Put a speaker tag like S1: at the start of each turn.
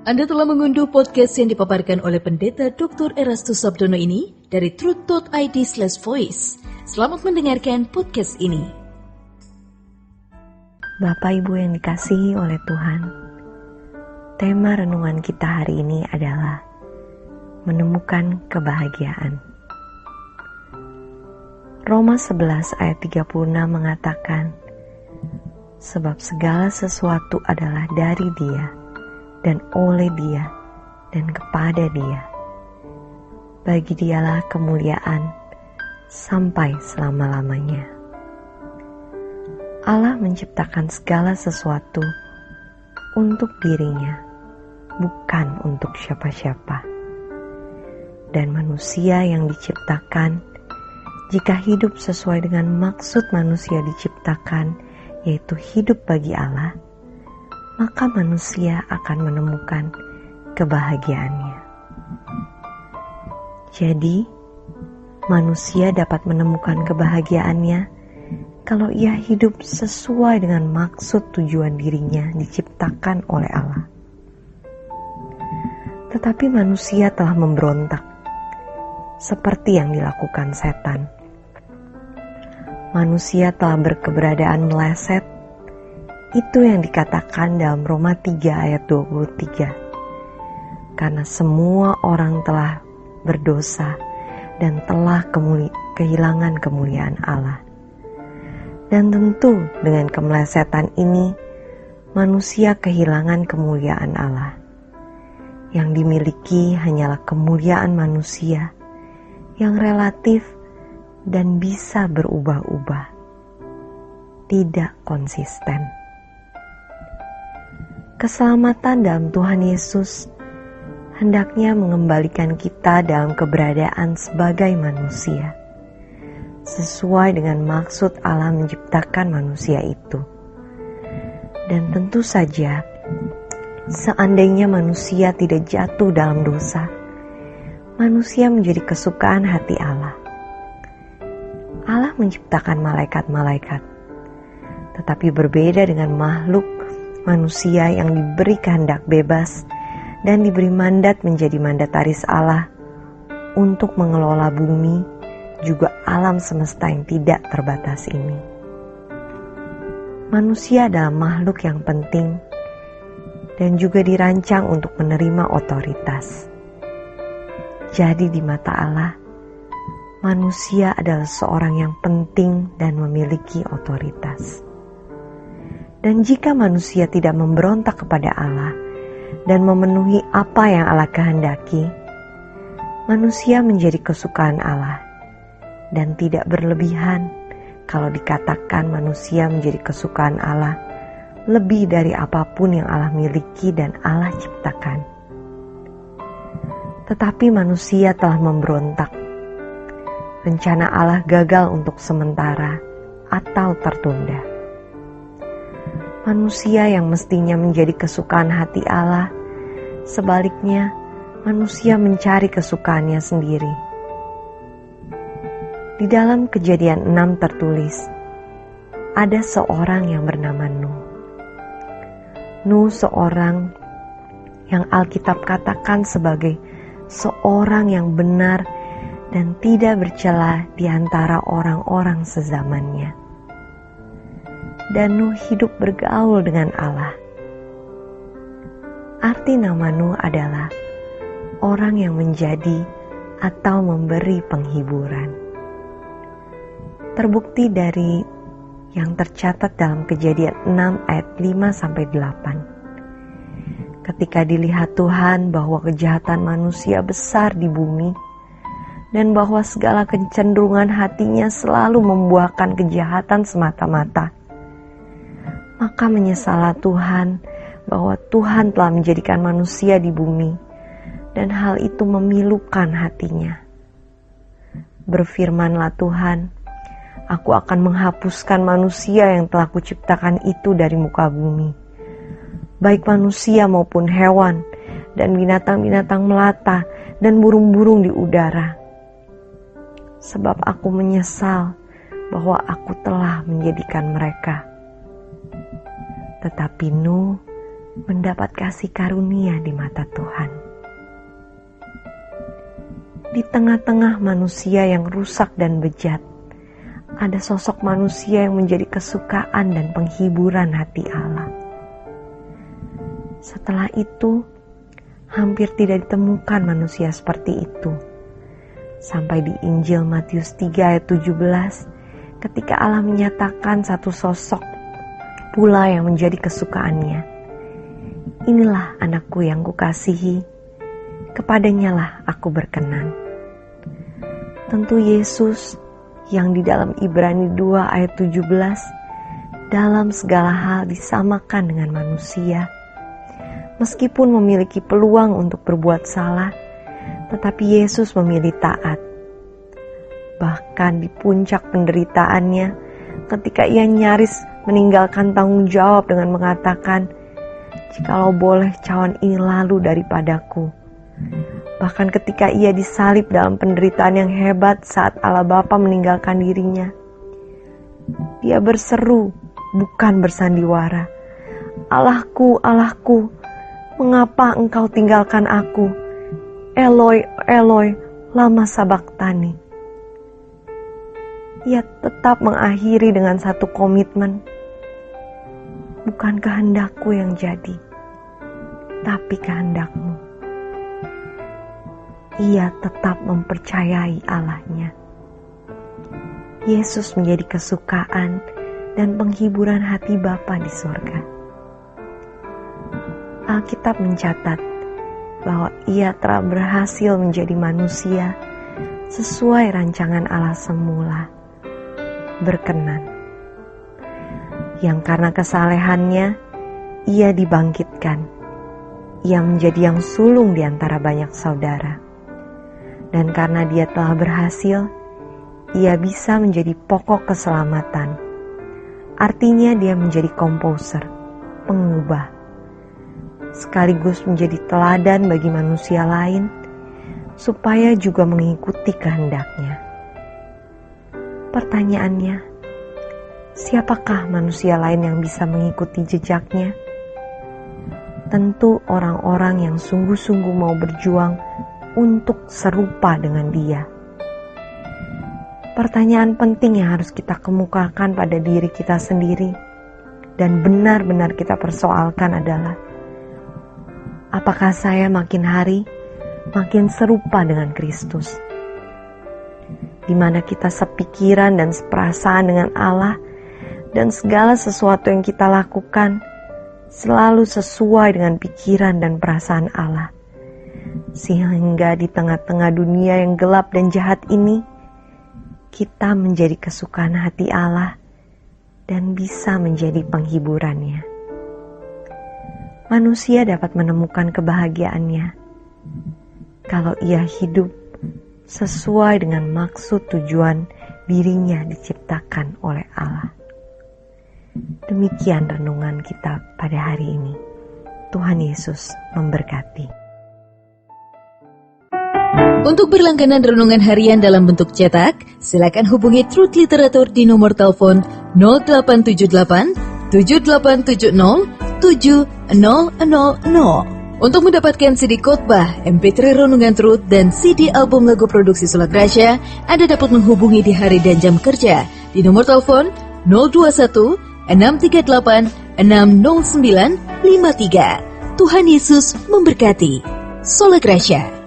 S1: Anda telah mengunduh podcast yang dipaparkan oleh Pendeta Dr. Erastus Sabdono ini dari truth.id/voice. Selamat mendengarkan podcast ini.
S2: Bapak Ibu yang dikasihi oleh Tuhan, tema renungan kita hari ini adalah menemukan kebahagiaan. Roma 11 ayat 36 mengatakan, sebab segala sesuatu adalah dari Dia, dan oleh Dia, dan kepada Dia. Bagi Dialah kemuliaan sampai selama-lamanya. Allah menciptakan segala sesuatu untuk dirinya, bukan untuk siapa-siapa. Dan manusia yang diciptakan, jika hidup sesuai dengan maksud manusia diciptakan, yaitu hidup bagi Allah, maka manusia akan menemukan kebahagiaannya. Jadi, manusia dapat menemukan kebahagiaannya kalau ia hidup sesuai dengan maksud tujuan dirinya diciptakan oleh Allah. Tetapi manusia telah memberontak, seperti yang dilakukan setan. Manusia telah berkeberadaan meleset. Itu yang dikatakan dalam Roma 3 ayat 23. Karena semua orang telah berdosa dan telah kehilangan kemuliaan Allah. Dan tentu dengan kemelesetan ini, manusia kehilangan kemuliaan Allah. Yang dimiliki hanyalah kemuliaan manusia yang relatif dan bisa berubah-ubah, tidak konsisten. Keselamatan dalam Tuhan Yesus hendaknya mengembalikan kita dalam keberadaan sebagai manusia, sesuai dengan maksud Allah menciptakan manusia itu. Dan tentu saja, seandainya manusia tidak jatuh dalam dosa, manusia menjadi kesukaan hati Allah. Allah menciptakan malaikat-malaikat, tetapi berbeda dengan makhluk manusia yang diberi kehendak bebas dan diberi mandat menjadi mandataris Allah untuk mengelola bumi, juga alam semesta yang tidak terbatas ini. Manusia adalah makhluk yang penting dan juga dirancang untuk menerima otoritas. Jadi di mata Allah, manusia adalah seorang yang penting dan memiliki otoritas. Dan jika manusia tidak memberontak kepada Allah dan memenuhi apa yang Allah kehendaki, manusia menjadi kesukaan Allah dan tidak berlebihan kalau dikatakan manusia menjadi kesukaan Allah lebih dari apapun yang Allah miliki dan Allah ciptakan. Tetapi manusia telah memberontak. Rencana Allah gagal untuk sementara atau tertunda. Manusia yang mestinya menjadi kesukaan hati Allah, sebaliknya manusia mencari kesukaannya sendiri. Di dalam Kejadian 6 tertulis, ada seorang yang bernama Nuh. Nuh seorang yang Alkitab katakan sebagai seorang yang benar dan tidak bercela di antara orang-orang sezamannya. Dan Nuh hidup bergaul dengan Allah. Arti nama Nuh adalah orang yang menjadi atau memberi penghiburan. Terbukti dari yang tercatat dalam Kejadian 6 ayat 5-8. Ketika dilihat Tuhan bahwa kejahatan manusia besar di bumi dan bahwa segala kecenderungan hatinya selalu membuahkan kejahatan semata-mata, maka menyesallah Tuhan bahwa Tuhan telah menjadikan manusia di bumi dan hal itu memilukan hatinya. Berfirmanlah Tuhan, aku akan menghapuskan manusia yang telah kuciptakan itu dari muka bumi, baik manusia maupun hewan dan binatang-binatang melata dan burung-burung di udara. Sebab aku menyesal bahwa aku telah menjadikan mereka. Tetapi Nuh mendapat kasih karunia di mata Tuhan. Di tengah-tengah manusia yang rusak dan bejat, ada sosok manusia yang menjadi kesukaan dan penghiburan hati Allah. Setelah itu, hampir tidak ditemukan manusia seperti itu. Sampai di Injil Matius 3 ayat 17, ketika Allah menyatakan satu sosok pula yang menjadi kesukaannya. Inilah anakku yang kukasihi, kepadanyalah aku berkenan. Tentu Yesus yang di dalam Ibrani 2 ayat 17 dalam segala hal disamakan dengan manusia. Meskipun memiliki peluang untuk berbuat salah, tetapi Yesus memilih taat. Bahkan di puncak penderitaannya, ketika ia nyaris meninggalkan tanggung jawab dengan mengatakan, "Jikalau boleh cawan ini lalu daripadaku." Bahkan ketika ia disalib dalam penderitaan yang hebat saat Allah Bapa meninggalkan dirinya, dia berseru, bukan bersandiwara, "Allahku, Allahku, mengapa engkau tinggalkan aku? Eloi, Eloi, lama sabachthani." Ia tetap mengakhiri dengan satu komitmen, "Bukan kehendakku yang jadi, tapi kehendakmu." Ia tetap mempercayai Allahnya. Yesus menjadi kesukaan dan penghiburan hati Bapa di surga. Alkitab mencatat bahwa ia telah berhasil menjadi manusia sesuai rancangan Allah semula, berkenan. Yang karena kesalehannya, ia dibangkitkan. Ia menjadi yang sulung di antara banyak saudara. Dan karena dia telah berhasil, ia bisa menjadi pokok keselamatan. Artinya dia menjadi komposer, pengubah, sekaligus menjadi teladan bagi manusia lain, supaya juga mengikuti kehendaknya. Pertanyaannya, siapakah manusia lain yang bisa mengikuti jejaknya? Tentu orang-orang yang sungguh-sungguh mau berjuang untuk serupa dengan dia. Pertanyaan penting yang harus kita kemukakan pada diri kita sendiri dan benar-benar kita persoalkan adalah, apakah saya makin hari makin serupa dengan Kristus? Di mana kita sepikiran dan seperasaan dengan Allah, dan segala sesuatu yang kita lakukan selalu sesuai dengan pikiran dan perasaan Allah. Sehingga di tengah-tengah dunia yang gelap dan jahat ini, kita menjadi kesukaan hati Allah dan bisa menjadi penghiburannya. Manusia dapat menemukan kebahagiaannya kalau ia hidup sesuai dengan maksud tujuan dirinya diciptakan oleh Allah. Demikian renungan kita pada hari ini. Tuhan Yesus memberkati.
S1: Untuk berlangganan renungan harian dalam bentuk cetak, silakan hubungi Truth Literatur di nomor telepon 0878 7870 7000. Untuk mendapatkan CD khotbah, MP3 renungan Truth, dan CD album lagu produksi Sola Gracia, Anda dapat menghubungi di hari dan jam kerja di nomor telepon 021 638 60953. Tuhan Yesus memberkati. Sola Gracia.